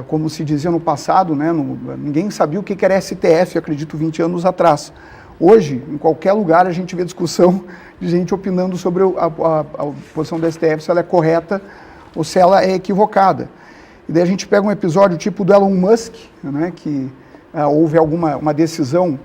como se dizia no passado, né, ninguém sabia o que era STF, acredito, 20 anos atrás. Hoje, em qualquer lugar, a gente vê discussão de gente opinando sobre a posição do STF, se ela é correta ou se ela é equivocada. E daí a gente pega um episódio tipo do Elon Musk, né, que houve uma decisão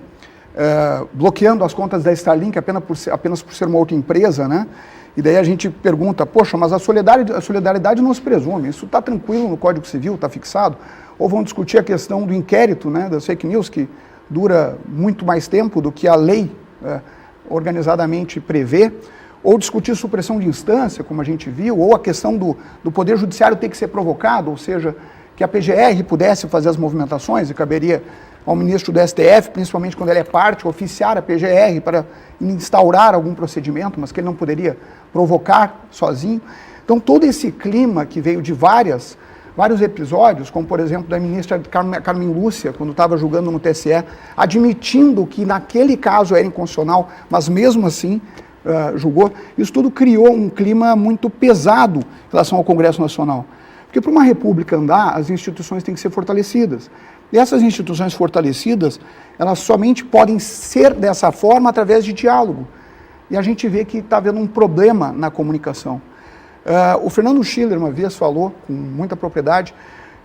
bloqueando as contas da Starlink apenas por ser uma outra empresa, né? E daí a gente pergunta, poxa, mas a solidariedade não se presume, isso está tranquilo no Código Civil, está fixado? Ou vão discutir a questão do inquérito, né, das fake news, que dura muito mais tempo do que a lei organizadamente prevê, ou discutir supressão de instância, como a gente viu, ou a questão do Poder Judiciário ter que ser provocado, ou seja, que a PGR pudesse fazer as movimentações, e caberia ao ministro do STF, principalmente quando ele é parte, oficiar a PGR para instaurar algum procedimento, mas que ele não poderia provocar sozinho. Então, todo esse clima que veio de vários episódios, como, por exemplo, da ministra Carmen Lúcia, quando estava julgando no TSE, admitindo que naquele caso era inconstitucional, mas mesmo assim julgou, isso tudo criou um clima muito pesado em relação ao Congresso Nacional. Porque para uma república andar, as instituições têm que ser fortalecidas. E essas instituições fortalecidas, elas somente podem ser dessa forma através de diálogo. E a gente vê que está havendo um problema na comunicação. O Fernando Schiller uma vez falou, com muita propriedade,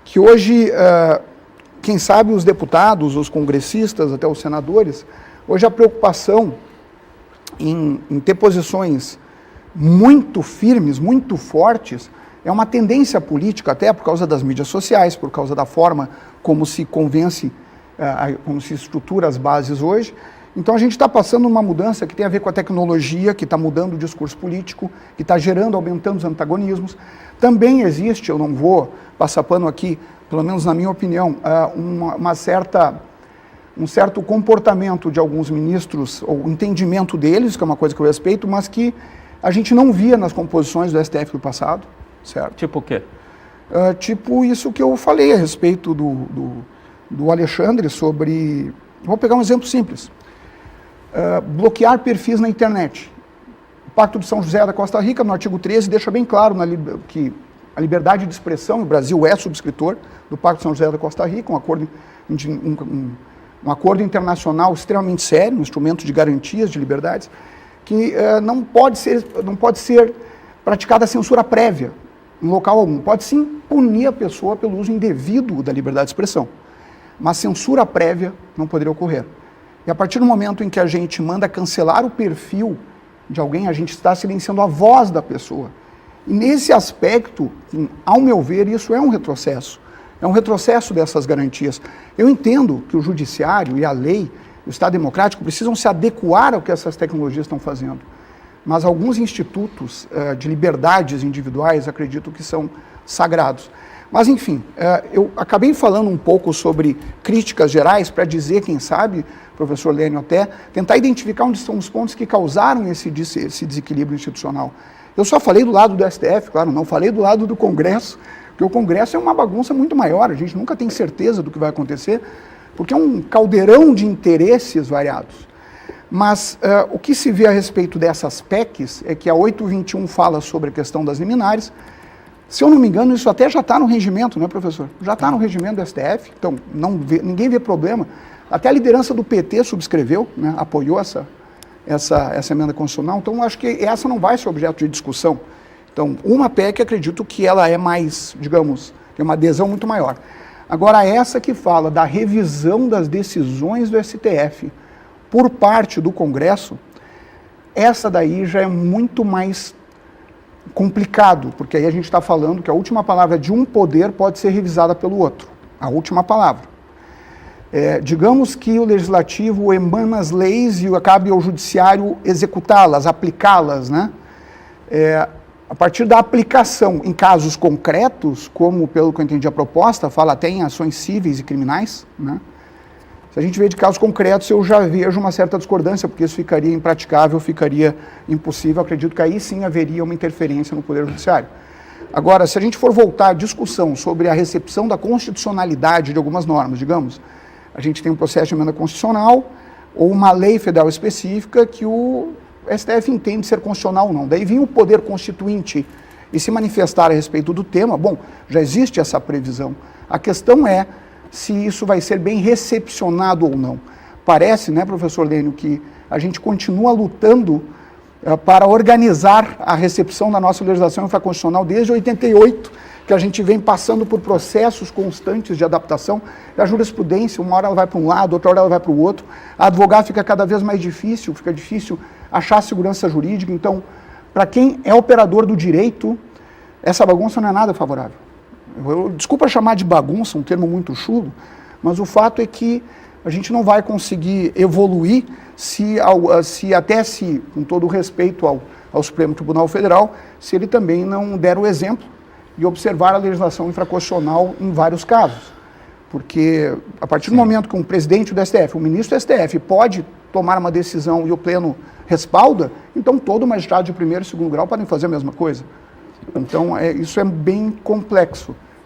que hoje, quem sabe os deputados, os congressistas, até os senadores, hoje a preocupação em ter posições muito firmes, muito fortes, é uma tendência política, até por causa das mídias sociais, por causa da forma como se convence, como se estrutura as bases hoje. Então a gente está passando uma mudança que tem a ver com a tecnologia, que está mudando o discurso político, que está aumentando os antagonismos. Também existe, eu não vou passar pano aqui, pelo menos na minha opinião, um certo comportamento de alguns ministros, ou entendimento deles, que é uma coisa que eu respeito, mas que a gente não via nas composições do STF do passado. Certo. Tipo o quê? Tipo isso que eu falei a respeito do Alexandre sobre... Vou pegar um exemplo simples. Bloquear perfis na internet. O Pacto de São José da Costa Rica, no artigo 13, deixa bem claro que a liberdade de expressão, o Brasil é subscritor do Pacto de São José da Costa Rica, um acordo internacional extremamente sério, um instrumento de garantias de liberdades, que não pode ser praticada a censura prévia em local algum. Pode sim punir a pessoa pelo uso indevido da liberdade de expressão, mas censura prévia não poderia ocorrer. E a partir do momento em que a gente manda cancelar o perfil de alguém, a gente está silenciando a voz da pessoa. E nesse aspecto, ao meu ver, isso é um retrocesso. É um retrocesso dessas garantias. Eu entendo que o judiciário e a lei, o Estado democrático, precisam se adequar ao que essas tecnologias estão fazendo. Mas alguns institutos de liberdades individuais acredito que são sagrados. Mas, enfim, eu acabei falando um pouco sobre críticas gerais para dizer, quem sabe, professor Lênio, até tentar identificar onde estão os pontos que causaram esse desequilíbrio institucional. Eu só falei do lado do STF, claro, não falei do lado do Congresso, porque o Congresso é uma bagunça muito maior, a gente nunca tem certeza do que vai acontecer, porque é um caldeirão de interesses variados. Mas o que se vê a respeito dessas PECs é que a 821 fala sobre a questão das liminares. Se eu não me engano, isso até já está no regimento, né, professor? Já está no regimento do STF, então ninguém vê problema. Até a liderança do PT subscreveu, né, apoiou essa emenda constitucional, então acho que essa não vai ser objeto de discussão. Então, uma PEC, acredito que ela é mais, digamos, tem uma adesão muito maior. Agora, essa que fala da revisão das decisões do STF por parte do Congresso, essa daí já é muito mais complicado, porque aí a gente está falando que a última palavra de um poder pode ser revisada pelo outro, a última palavra. Digamos que o legislativo emana as leis e cabe ao judiciário executá-las, aplicá-las, né? A partir da aplicação em casos concretos, como pelo que eu entendi a proposta, fala até em ações cíveis e criminais, né? Se a gente vê de casos concretos, eu já vejo uma certa discordância, porque isso ficaria impraticável, ficaria impossível. Acredito que aí sim haveria uma interferência no Poder Judiciário. Agora, se a gente for voltar à discussão sobre a recepção da constitucionalidade de algumas normas, digamos, a gente tem um processo de emenda constitucional ou uma lei federal específica que o STF entende ser constitucional ou não. Daí vem o poder constituinte e se manifestar a respeito do tema, bom, já existe essa previsão. A questão é se isso vai ser bem recepcionado ou não. Parece, né, professor Lênio, que a gente continua lutando para organizar a recepção da nossa legislação infraconstitucional desde 88, que a gente vem passando por processos constantes de adaptação. A jurisprudência, uma hora ela vai para um lado, outra hora ela vai para o outro. A advogar fica cada vez mais difícil, fica difícil achar segurança jurídica. Então, para quem é operador do direito, essa bagunça não é nada favorável. Desculpa chamar de bagunça, um termo muito chulo, mas o fato é que a gente não vai conseguir evoluir se com todo o respeito ao Supremo Tribunal Federal, se ele também não der o exemplo e observar a legislação infraconstitucional em vários casos. Porque a partir do momento que um presidente do STF, um ministro do STF pode tomar uma decisão e o Pleno respalda, então todo magistrado de primeiro e segundo grau podem fazer a mesma coisa. Então isso é bem complexo.